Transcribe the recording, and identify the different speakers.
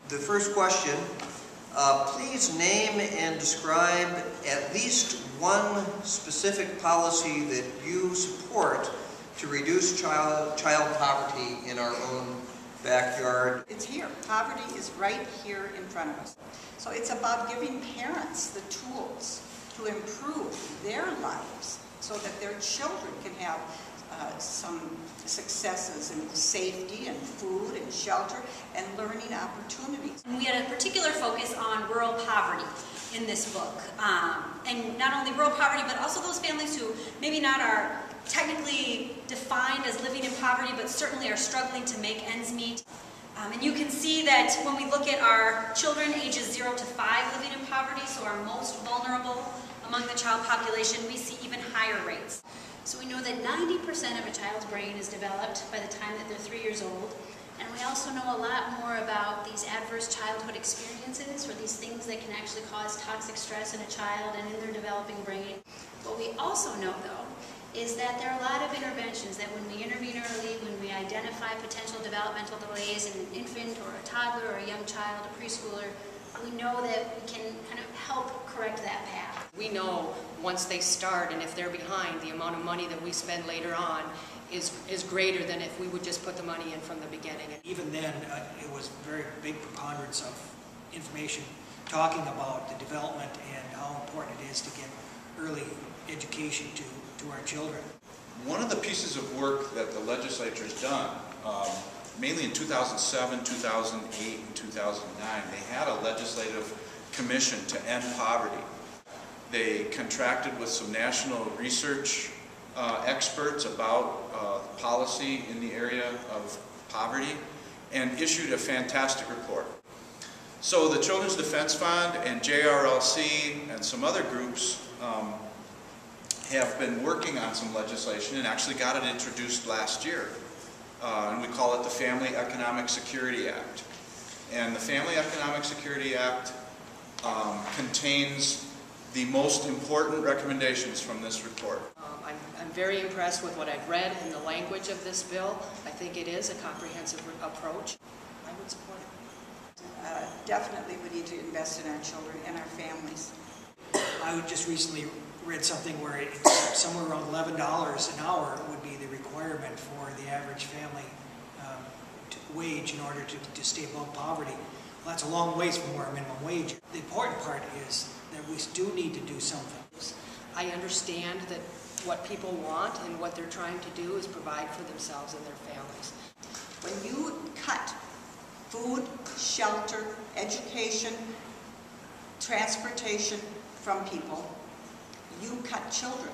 Speaker 1: The first question, please name and describe at least one specific policy that you support to reduce child poverty in our own backyard.
Speaker 2: It's here. Poverty is right here in front of us. So it's about giving parents the tools to improve their lives so that their children can have some successes in safety and food and shelter and learning opportunities.
Speaker 3: We had a particular focus on rural poverty in this book. And not only rural poverty, but also those families who maybe not are technically defined as living in poverty, but certainly are struggling to make ends meet. And you can see that when we look at our children ages 0 to 5 living in poverty, so our most vulnerable among the child population, we see even higher rates.
Speaker 4: So we know that 90% of a child's brain is developed by the time that they're 3 years old. And we also know a lot more about these adverse childhood experiences, or these things that can actually cause toxic stress in a child and in their developing brain. What we also know, though, is that there are a lot of interventions that when we intervene early, when we identify potential developmental delays in an infant or a toddler or a young child, a preschooler, we know that we can kind of help correct that path.
Speaker 5: We know once they start, and if they're behind, the amount of money that we spend later on is greater than if we would just put the money in from the beginning.
Speaker 6: Even then, it was very big preponderance of information talking about the development and how important it is to get early education to our children.
Speaker 7: One of the pieces of work that the legislature's done, mainly in 2007, 2008, and 2009, they had a legislative commission to end poverty. They contracted with some national research experts about policy in the area of poverty and issued a fantastic report. So the Children's Defense Fund and JRLC and some other groups have been working on some legislation and actually got it introduced last year. And we call it the Family Economic Security Act. And the Family Economic Security Act contains the most important recommendations from this report.
Speaker 5: I'm very impressed with what I've read and the language of this bill. I think it is a comprehensive approach. I would support it.
Speaker 2: Definitely we need to invest in our children and our families.
Speaker 6: I just recently read something where it's somewhere around $11 an hour would be the requirement for the average family wage in order to stay above poverty. Well, that's a long ways from where our minimum wage is. The important part is that we do need to do something.
Speaker 5: I understand that what people want and what they're trying to do is provide for themselves and their families.
Speaker 2: When you cut food, shelter, education, transportation from people, you cut children.